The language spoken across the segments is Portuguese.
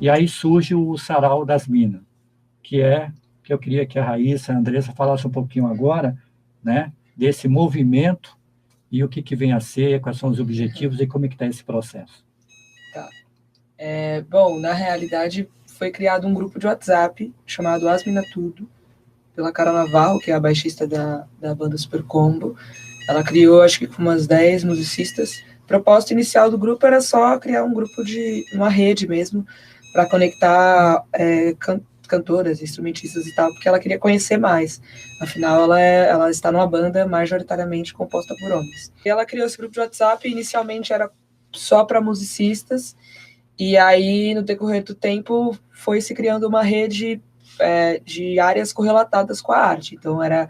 E aí surge o Sarau das Minas, que eu queria que a Raíssa, a Andressa falasse um pouquinho agora, né, desse movimento e o que vem a ser, quais são os objetivos e como é que está esse processo. Tá. Bom, na realidade, foi criado um grupo de WhatsApp chamado As Mina Tudo, pela Cara Navarro, que é a baixista da banda Super Combo. Ela criou, acho que com umas 10 musicistas. A proposta inicial do grupo era só criar um grupo uma rede mesmo, para conectar cantoras, instrumentistas e tal, porque ela queria conhecer mais. Afinal, ela está numa banda majoritariamente composta por homens. E ela criou esse grupo de WhatsApp, inicialmente era só para musicistas, e aí, no decorrer do tempo, foi se criando uma rede de áreas correlatadas com a arte. Então, era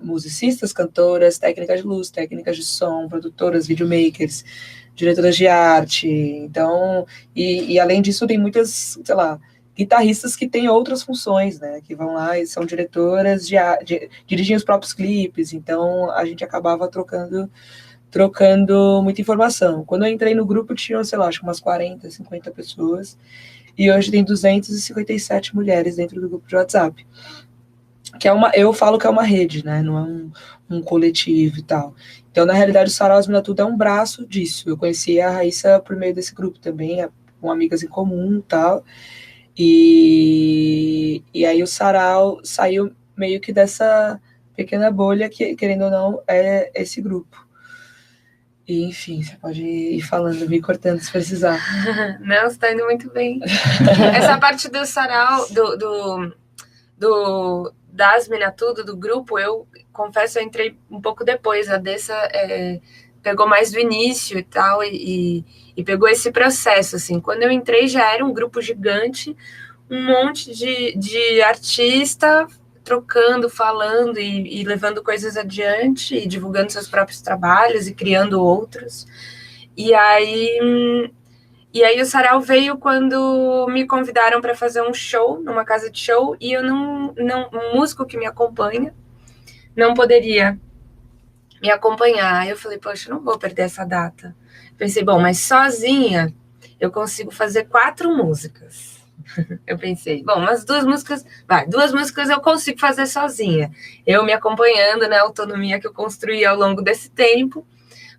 musicistas, cantoras, técnicas de luz, técnicas de som, produtoras, videomakers, diretoras de arte. Então, e além disso, tem muitas, sei lá, guitarristas que têm outras funções, né? Que vão lá e são diretoras, dirigem os próprios clipes. Então, a gente acabava trocando muita informação. Quando eu entrei no grupo, tinham, sei lá, acho que umas 40, 50 pessoas, e hoje tem 257 mulheres dentro do grupo de WhatsApp. Eu falo que é uma rede, né? Não é um coletivo e tal. Então, na realidade, o Sarau As Mina Tudo é um braço disso. Eu conheci a Raíssa por meio desse grupo também, com amigas em comum e tal. E aí o Sarau saiu meio que dessa pequena bolha que, querendo ou não, é esse grupo. E, enfim, você pode ir falando, me cortando se precisar. Não, você tá indo muito bem. Essa parte do Sarau, das Mina Tudo, do grupo, eu confesso, eu entrei um pouco depois. A Dessa pegou mais do início e tal, e pegou esse processo, assim. Quando eu entrei, já era um grupo gigante, um monte de artista trocando, falando e levando coisas adiante, e divulgando seus próprios trabalhos e criando outros. E aí o Sarau veio quando me convidaram para fazer um show numa casa de show, e eu um músico que me acompanha não poderia me acompanhar. Aí eu falei, poxa, eu não vou perder essa data. Pensei, bom, mas sozinha eu consigo fazer 4 músicas. Eu pensei, bom, umas 2 músicas, 2 músicas eu consigo fazer sozinha. Eu me acompanhando na autonomia que eu construí ao longo desse tempo,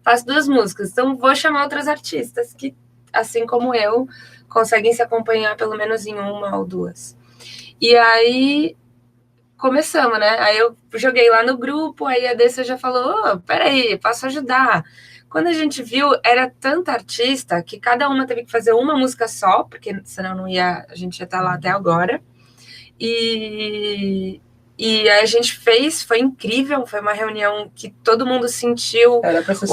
faço 2 músicas. Então vou chamar outras artistas que, assim como eu, conseguem se acompanhar pelo menos em 1 ou 2. E aí começamos, né? Aí eu joguei lá no grupo, aí a Dessa já falou, peraí, posso ajudar. Quando a gente viu, era tanta artista que cada uma teve que fazer uma música só, porque senão a gente ia estar lá até agora. E a gente fez, foi incrível, foi uma reunião que todo mundo sentiu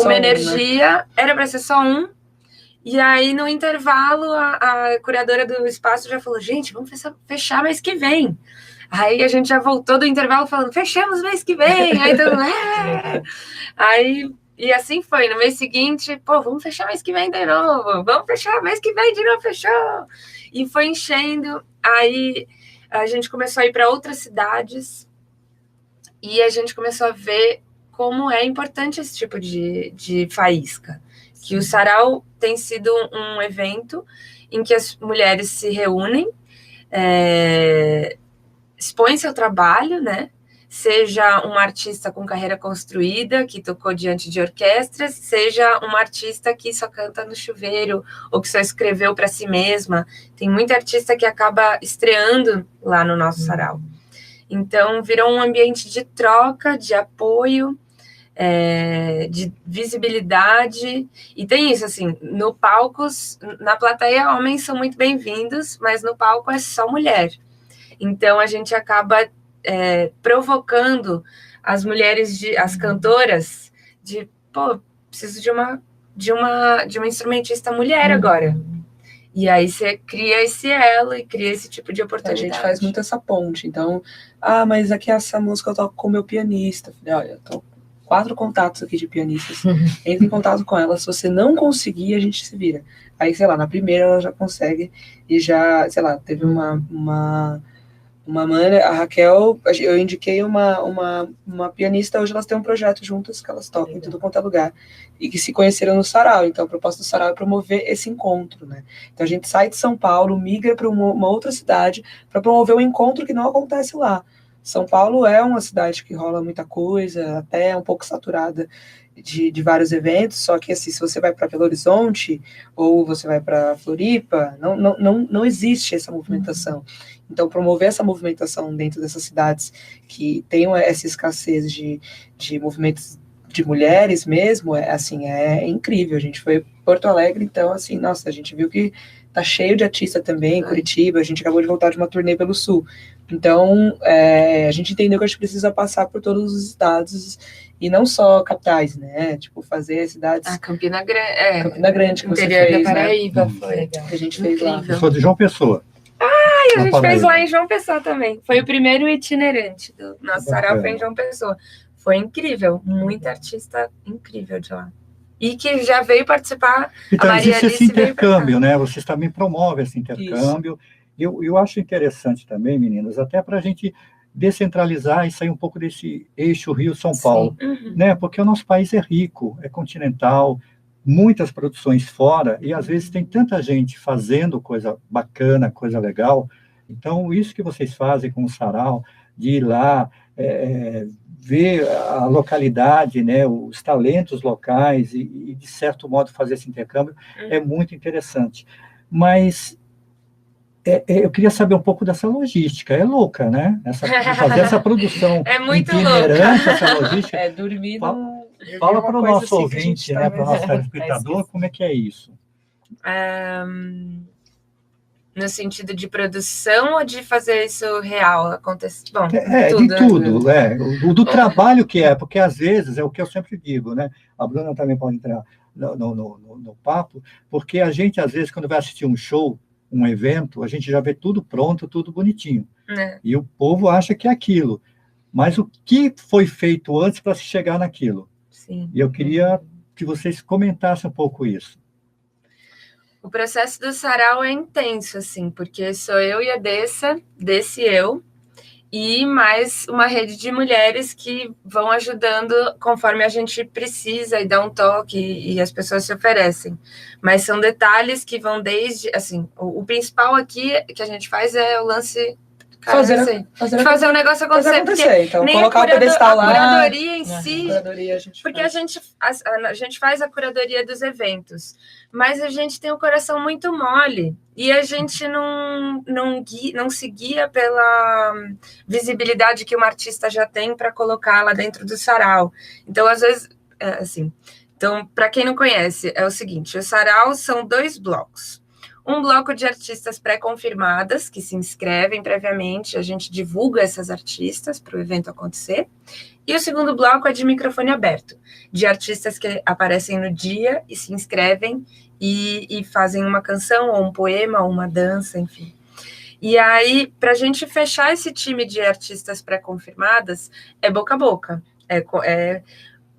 uma energia, né? Era para ser só um. E aí, no intervalo, a curadora do espaço já falou, gente, vamos fechar mês que vem. Aí a gente já voltou do intervalo falando, fechamos mês que vem. Aí todo mundo, Aí, e assim foi. No mês seguinte, vamos fechar mês que vem de novo. Vamos fechar mês que vem de novo, fechou. E foi enchendo. Aí a gente começou a ir para outras cidades e a gente começou a ver como é importante esse tipo de faísca. Que o Sarau tem sido um evento em que as mulheres se reúnem, expõem seu trabalho, né? Seja uma artista com carreira construída, que tocou diante de orquestras, seja uma artista que só canta no chuveiro, ou que só escreveu para si mesma. Tem muita artista que acaba estreando lá no nosso Sarau. Então, virou um ambiente de troca, de apoio, de visibilidade. E tem isso, assim, no palco, na plateia, homens são muito bem-vindos, mas no palco é só mulher. Então, a gente acaba provocando as mulheres, as cantoras, preciso de uma instrumentista mulher agora. E aí você cria esse elo e cria esse tipo de oportunidade. A gente faz muito essa ponte. Então, mas aqui essa música eu toco com o meu pianista. Falei, olha, eu tô 4 contatos aqui de pianistas. Entre em contato com ela. Se você não conseguir, a gente se vira. Aí, sei lá, na primeira ela já consegue. E já, sei lá, teve uma uma mana, a Raquel, eu indiquei uma pianista, hoje elas têm um projeto juntas, que elas tocam em tudo quanto é lugar, e que se conheceram no Sarau. Então a proposta do Sarau é promover esse encontro, né? Então a gente sai de São Paulo, migra para uma outra cidade, para promover um encontro que não acontece lá. São Paulo é uma cidade que rola muita coisa, até um pouco saturada de vários eventos, só que assim, se você vai para Belo Horizonte ou você vai para Floripa, não existe essa movimentação. Então, promover essa movimentação dentro dessas cidades que tem essa escassez de movimentos de mulheres mesmo, é incrível. A gente foi em Porto Alegre, então, assim, nossa, a gente viu que tá cheio de artista também, em Curitiba, a gente acabou de voltar de uma turnê pelo Sul. Então, a gente entendeu que a gente precisa passar por todos os estados, e não só capitais, né? Tipo, fazer cidades... Campina Grande. Campina Grande, que você interior fez, da Paraíba, né? foi. Que a gente fez lá. Eu sou de João Pessoa. A gente fez lá em João Pessoa também. Foi o primeiro itinerante do nosso sarau, foi em João Pessoa. Foi incrível, muita artista incrível de lá. E que já veio participar. Então, a Maria existe esse Alice intercâmbio, né? Vocês também promovem esse intercâmbio. Eu acho interessante também, meninas, até para a gente descentralizar e sair um pouco desse eixo Rio-São Paulo, né? Porque o nosso país é rico, é continental, muitas produções fora, e às vezes tem tanta gente fazendo coisa bacana, coisa legal. Então, isso que vocês fazem com o Sarau, de ir lá, ver a localidade, né, os talentos locais e, de certo modo, fazer esse intercâmbio, é muito interessante. Mas eu queria saber um pouco dessa logística. É louca, né? Fazer essa produção é muito itinerante, louca. essa logística. Dormir Fala para o nosso ouvinte, né, para o nosso telespectador, como é que é isso? No sentido de produção ou de fazer isso real acontecer? Bom, tudo, de tudo, né? Do trabalho que é, porque às vezes é o que eu sempre digo, né? A Bruna também pode entrar no papo, porque a gente, às vezes, quando vai assistir um show, um evento, a gente já vê tudo pronto, tudo bonitinho. E o povo acha que é aquilo. Mas o que foi feito antes para se chegar naquilo? Sim. E eu queria que vocês comentassem um pouco isso. O processo do sarau é intenso, assim, porque sou eu e a desse eu, e mais uma rede de mulheres que vão ajudando conforme a gente precisa e dá um toque e as pessoas se oferecem. Mas são detalhes que vão desde, assim, o principal aqui que a gente faz é o lance... fazer o negócio acontecer. Então, colocar o pedestal lá. A curadoria em si, porque faz. a gente faz a curadoria dos eventos, mas a gente tem um coração muito mole e a gente não se guia pela visibilidade que uma artista já tem para colocar lá dentro do sarau. Então, às vezes, assim. Então, para quem não conhece, é o seguinte: o sarau são 2 blocos. Um bloco de artistas pré-confirmadas, que se inscrevem previamente, a gente divulga essas artistas para o evento acontecer. E o segundo bloco é de microfone aberto, de artistas que aparecem no dia e se inscrevem e fazem uma canção, ou um poema, ou uma dança, enfim. E aí, para a gente fechar esse time de artistas pré-confirmadas, é boca a boca.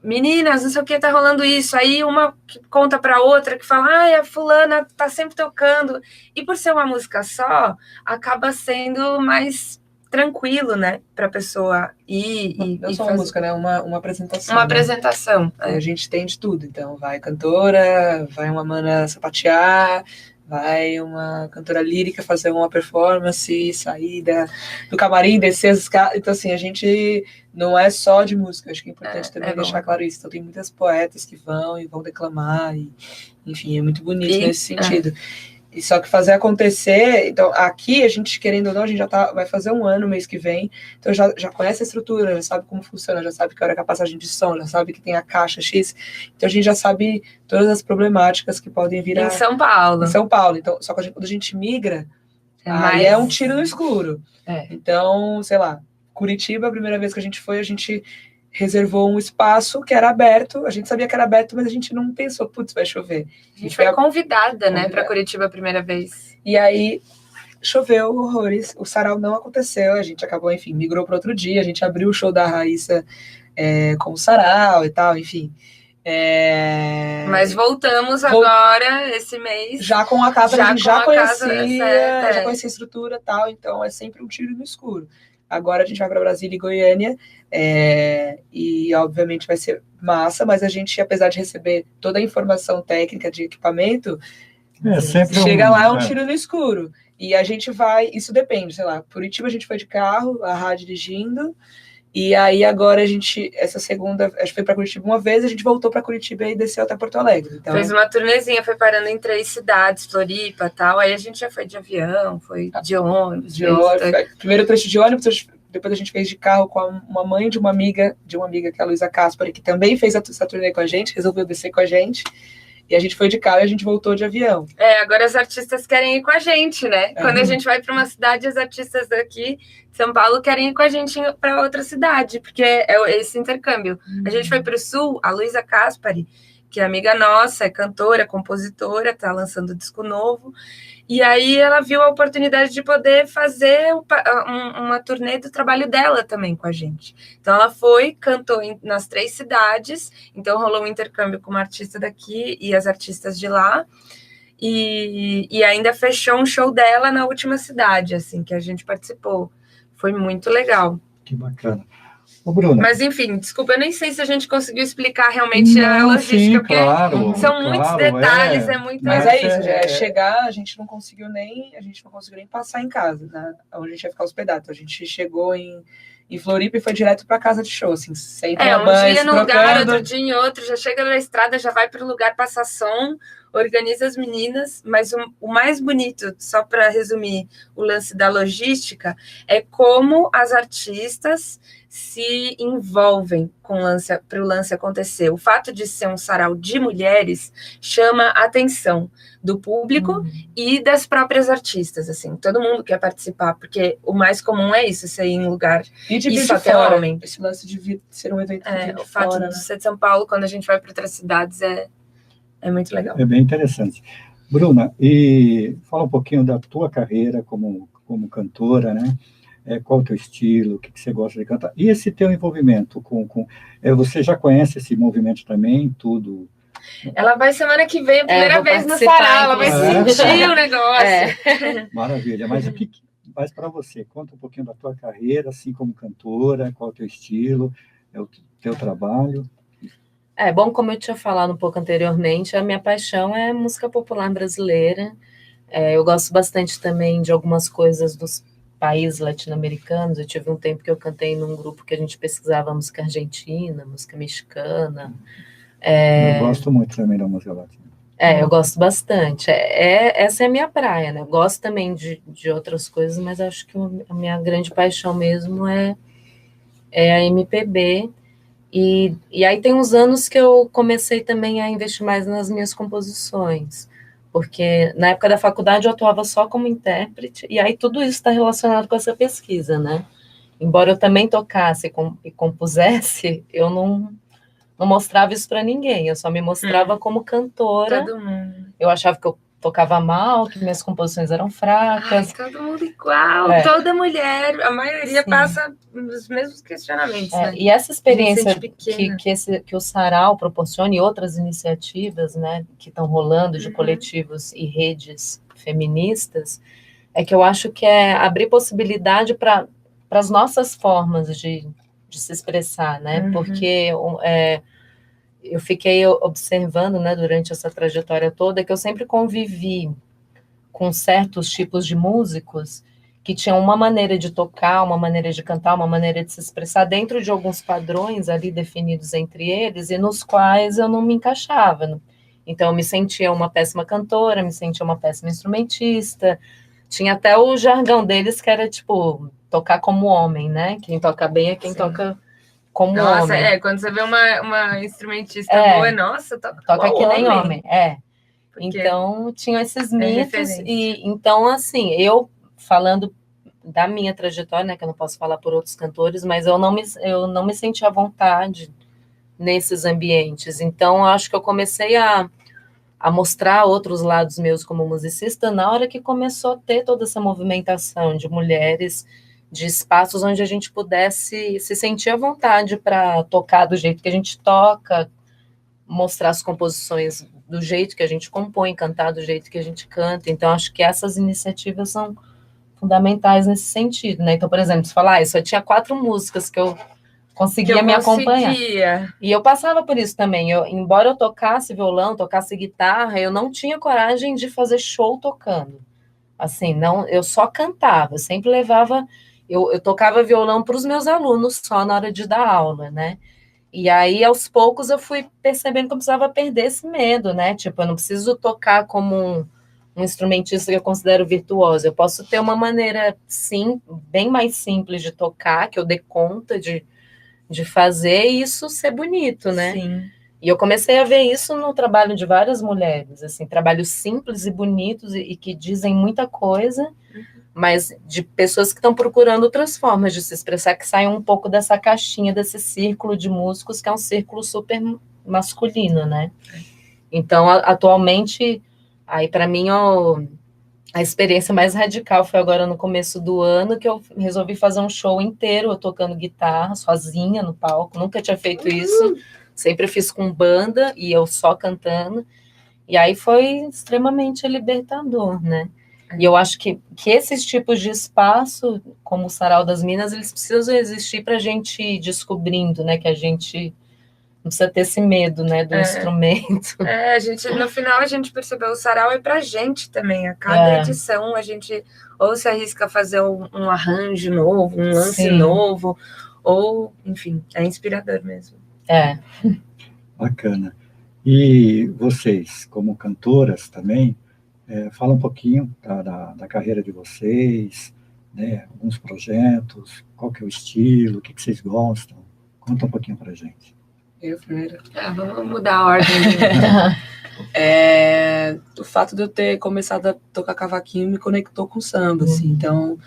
Meninas, não sei o que, tá rolando isso. Aí uma que conta para outra, que fala, a fulana tá sempre tocando. E por ser uma música só, acaba sendo mais tranquilo, né, pra pessoa ir não só uma música, né, uma apresentação. Uma apresentação. A gente tem de tudo, então vai cantora, vai uma mana sapatear, vai uma cantora lírica fazer uma performance, sair do camarim, descer as escadas. Então, assim, a gente não é só de música, acho que é importante também deixar claro isso. Então, tem muitas poetas que vão declamar, e, enfim, é muito bonito nesse sentido. E só que fazer acontecer, então, aqui a gente, querendo ou não, a gente já vai fazer 1 ano mês que vem, então já conhece a estrutura, já sabe como funciona, já sabe que hora que a passagem de som, já sabe que tem a caixa X, então a gente já sabe todas as problemáticas que podem vir em São Paulo. Em São Paulo, então, só que quando a gente migra, aí é um tiro no escuro. Então, sei lá, Curitiba, a primeira vez que a gente reservou um espaço que era aberto, a gente sabia que era aberto, mas a gente não pensou, putz, vai chover. A gente foi convidada, né, para Curitiba a primeira vez. E aí, choveu horrores, o sarau não aconteceu, a gente acabou, enfim, migrou para outro dia, a gente abriu o show da Raíssa com o sarau e tal, enfim. Mas voltamos agora, esse mês. Já com a casa, a gente já conhecia a estrutura e tal, então é sempre um tiro no escuro. Agora a gente vai para Brasília e Goiânia, e obviamente vai ser massa, mas a gente, apesar de receber toda a informação técnica de equipamento, chega lá, é um tiro no escuro. E a gente vai, isso depende, sei lá, Curitiba a gente foi de carro, a Rá dirigindo, e aí agora a gente, essa segunda, a gente foi para Curitiba uma vez, a gente voltou para Curitiba e desceu até Porto Alegre. Então, fez uma turnezinha, foi parando em 3 cidades, Floripa e tal, aí a gente já foi de avião, foi de ônibus. Primeiro trecho de ônibus, depois a gente fez de carro com uma mãe de uma amiga que é a Luísa Caspari, que também fez essa turnê com a gente, resolveu descer com a gente. E a gente foi de carro e a gente voltou de avião. Agora as artistas querem ir com a gente, né? Quando a gente vai para uma cidade, as artistas daqui de São Paulo querem ir com a gente para outra cidade, porque é esse intercâmbio. A gente foi para o Sul, a Luísa Caspari, que é amiga nossa, é cantora, compositora, está lançando disco novo. E aí ela viu a oportunidade de poder fazer uma turnê do trabalho dela também com a gente. Então ela foi, cantou nas 3 cidades, então rolou um intercâmbio com uma artista daqui e as artistas de lá, e ainda fechou um show dela na última cidade, assim, que a gente participou. Foi muito legal. Que bacana. Ô, Bruna. Mas, enfim, desculpa, eu nem sei se a gente conseguiu explicar realmente a logística, sim, porque são muitos detalhes, muito... Mas é isso, chegar, a gente não conseguiu nem passar em casa, né? Onde a gente ia ficar hospedado. Então, a gente chegou em Floripa e foi direto para casa de show, assim, sem um dia num lugar, outro dia em outro, já chega na estrada, já vai para o lugar passar som, organiza as meninas, mas o mais bonito, só para resumir o lance da logística, é como as artistas se envolvem para o lance acontecer. O fato de ser um sarau de mulheres chama a atenção do público e das próprias artistas, assim, todo mundo quer participar, porque o mais comum é isso, ser em lugar e de só ter homem. Esse lance de ser um evento o fato de ser de São Paulo, quando a gente vai para outras cidades, é muito legal. É bem interessante. Bruna, e fala um pouquinho da tua carreira como cantora, né? Qual o teu estilo, o que você gosta de cantar? E esse teu envolvimento você já conhece esse movimento também, tudo? Ela vai semana que vem, a primeira vez no sarau, ela vai sentir o negócio. Maravilha, mas o que faz para você? Conta um pouquinho da tua carreira, assim como cantora, qual o teu estilo, o teu trabalho. Bom, como eu tinha falado um pouco anteriormente, a minha paixão é música popular brasileira. Eu gosto bastante também de algumas coisas dos países latino-americanos. Eu tive um tempo que eu cantei num grupo que a gente pesquisava música argentina, música mexicana. Eu gosto muito também da música latina. Eu gosto bastante. Essa é a minha praia, né? Eu gosto também de outras coisas, mas acho que a minha grande paixão mesmo é a MPB. E aí tem uns anos que eu comecei também a investir mais nas minhas composições, porque na época da faculdade eu atuava só como intérprete, e aí tudo isso está relacionado com essa pesquisa, né? Embora eu também tocasse e compusesse, eu não mostrava isso para ninguém, eu só me mostrava como cantora. Todo mundo. Eu achava que eu tocava mal, que minhas composições eram fracas. Todo mundo igual, toda mulher, a maioria passa os mesmos questionamentos, né? E essa experiência que o sarau proporciona e outras iniciativas, né, que estão rolando de coletivos e redes feministas, é que eu acho que é abrir possibilidade para as nossas formas de se expressar, né? Porque eu fiquei observando, né, durante essa trajetória toda, que eu sempre convivi com certos tipos de músicos que tinham uma maneira de tocar, uma maneira de cantar, uma maneira de se expressar dentro de alguns padrões ali definidos entre eles e nos quais eu não me encaixava. Então, eu me sentia uma péssima cantora, me sentia uma péssima instrumentista. Tinha até o jargão deles que era, tipo, tocar como homem, né? Quem toca bem é quem toca como homem. Quando você vê uma instrumentista boa, nossa, toca que nem homem. Então, tinham esses mitos, e então, assim, eu falando da minha trajetória, né, que eu não posso falar por outros cantores, mas eu não me senti à vontade nesses ambientes. Então, eu acho que eu comecei a mostrar outros lados meus como musicista na hora que começou a ter toda essa movimentação de mulheres, de espaços onde a gente pudesse se sentir à vontade para tocar do jeito que a gente toca, mostrar as composições do jeito que a gente compõe, cantar do jeito que a gente canta. Então, acho que essas iniciativas são fundamentais nesse sentido, né? Então, por exemplo, se falar, só tinha 4 músicas que eu conseguia me acompanhar. E eu passava por isso também. Embora eu tocasse violão, tocasse guitarra, eu não tinha coragem de fazer show tocando. Assim, não, eu só cantava, eu sempre levava... Eu tocava violão para os meus alunos só na hora de dar aula, né? E aí, aos poucos, eu fui percebendo que eu precisava perder esse medo, né? Tipo, eu não preciso tocar como um instrumentista que eu considero virtuoso. Eu posso ter uma maneira, sim, bem mais simples de tocar, que eu dê conta de fazer e isso ser bonito, né? Sim. E eu comecei a ver isso no trabalho de várias mulheres, assim, trabalhos simples e bonitos e que dizem muita coisa, mas de pessoas que estão procurando outras formas de se expressar, que saiam um pouco dessa caixinha, desse círculo de músicos, que é um círculo super masculino, né? Então, atualmente, aí para mim, a experiência mais radical foi agora no começo do ano, que eu resolvi fazer um show inteiro, eu tocando guitarra, sozinha no palco, nunca tinha feito isso, sempre fiz com banda e eu só cantando, e aí foi extremamente libertador, né? E eu acho que esses tipos de espaço, como o Sarau das Minas, eles precisam existir para a gente ir descobrindo, né? Que a gente não precisa ter esse medo, né? Do instrumento. No final a gente percebeu o Sarau é para a gente também. A cada edição a gente ou se arrisca a fazer um arranjo novo, um lance novo, ou, enfim, é inspirador mesmo. Bacana. E vocês, como cantoras também, fala um pouquinho da carreira de vocês, né? Alguns projetos, qual que é o estilo, o que vocês gostam. Conta um pouquinho para a gente. Eu primeiro. Vamos mudar a ordem. O fato de eu ter começado a tocar cavaquinho me conectou com samba, assim, então...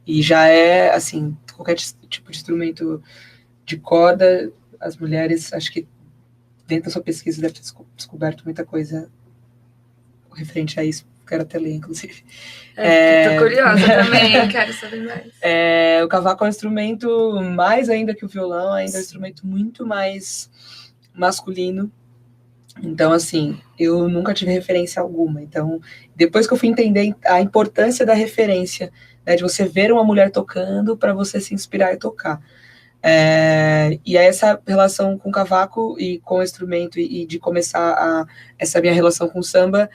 E já assim, qualquer tipo de instrumento de corda, as mulheres, acho que dentro da sua pesquisa deve ter descoberto muita coisa referente a isso, quero até ler, inclusive. Tô curiosa também, quero saber mais. O cavaco é um instrumento, mais ainda que o violão, ainda é um instrumento muito mais masculino. Então, assim, eu nunca tive referência alguma. Então, depois que eu fui entender a importância da referência, né, de você ver uma mulher tocando para você se inspirar e tocar. E aí essa relação com o cavaco e com o instrumento e de começar essa minha relação com o samba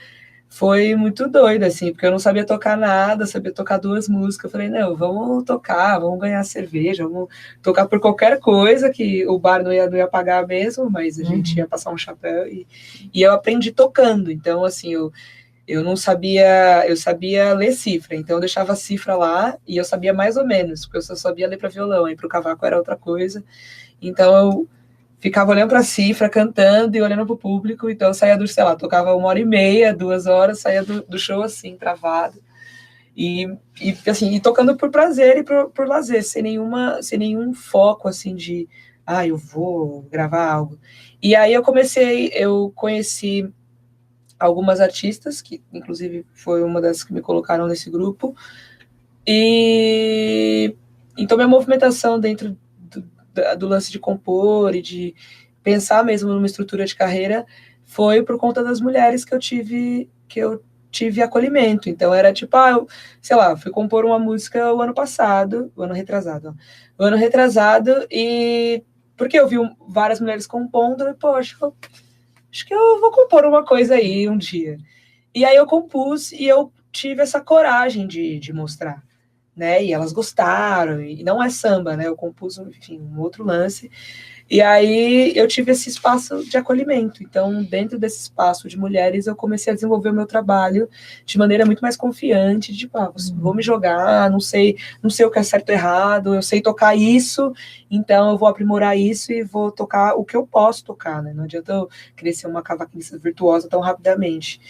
foi muito doida, assim, porque eu não sabia tocar nada, sabia tocar 2 músicas. Eu falei, não, vamos tocar, vamos ganhar cerveja, vamos tocar por qualquer coisa, que o bar não ia pagar mesmo, mas a gente ia passar um chapéu. E eu aprendi tocando. Então, assim, eu não sabia, eu sabia ler cifra, então eu deixava a cifra lá e eu sabia mais ou menos, porque eu só sabia ler para violão, e para o cavaco era outra coisa. Então eu ficava olhando para a cifra, cantando e olhando para o público. Então eu saía tocava 1h30, 2 horas, saía do show assim, travado. E assim, tocando por prazer e por lazer, sem nenhum foco assim de, eu vou gravar algo. E aí eu conheci algumas artistas, que inclusive foi uma das que me colocaram nesse grupo, e então minha movimentação dentro do lance de compor e de pensar mesmo numa estrutura de carreira foi por conta das mulheres que eu tive acolhimento. Então era tipo, fui compor uma música o ano retrasado, e porque eu vi várias mulheres compondo, e poxa, acho que eu vou compor uma coisa aí um dia. E aí eu compus e eu tive essa coragem de mostrar, né? E elas gostaram, e não é samba, né? Eu compus, enfim, um outro lance. E aí eu tive esse espaço de acolhimento. Então, dentro desse espaço de mulheres, eu comecei a desenvolver o meu trabalho de maneira muito mais confiante, tipo, vou me jogar, não sei o que é certo ou errado, eu sei tocar isso, então eu vou aprimorar isso e vou tocar o que eu posso tocar, né? Não adianta eu querer ser uma cavaquinista virtuosa tão rapidamente.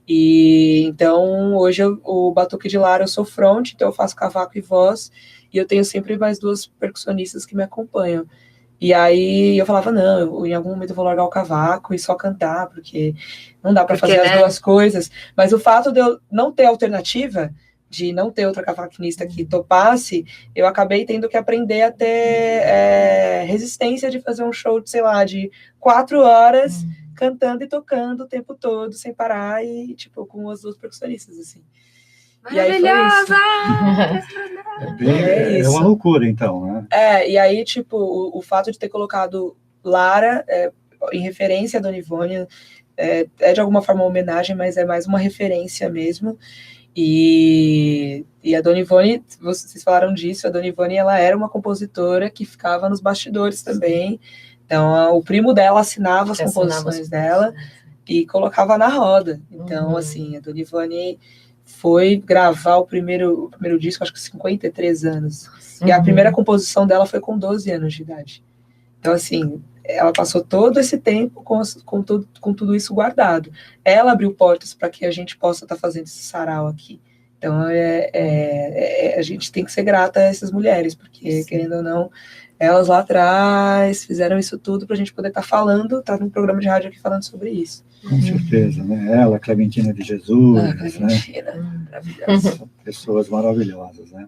E então hoje o Batuque de Lara eu sou front, então eu faço cavaco e voz, e eu tenho sempre mais 2 percussionistas que me acompanham. E aí eu falava, não, em algum momento eu vou largar o cavaco e só cantar, porque não dá para fazer as 2 coisas. Mas o fato de eu não ter alternativa, de não ter outra cavaquinista que topasse, eu acabei tendo que aprender a ter resistência de fazer um show, sei lá, de 4 horas, cantando e tocando o tempo todo, sem parar, e, tipo, com as 2 percussionistas, assim. Maravilhosa! É uma loucura, então, né? E aí, tipo, o fato de ter colocado Lara em referência a Dona Ivone é de alguma forma uma homenagem, mas é mais uma referência mesmo. E a Dona Ivone, vocês falaram disso, a Dona Ivone, ela era uma compositora que ficava nos bastidores também. Então, o primo dela assinava as composições dela e colocava na roda. Então, assim, a Dona Ivone foi gravar o primeiro disco, acho que 53 anos. E a primeira composição dela foi com 12 anos de idade. Então, assim, ela passou todo esse tempo com tudo isso guardado. Ela abriu portas para que a gente possa estar fazendo esse sarau aqui. Então, a gente tem que ser grata a essas mulheres, porque, querendo ou não, elas lá atrás fizeram isso tudo para a gente poder estar falando, estar num programa de rádio aqui falando sobre isso. Com certeza, né? Ela, Clementina de Jesus, Clementina, né? maravilhosa. Pessoas maravilhosas, né?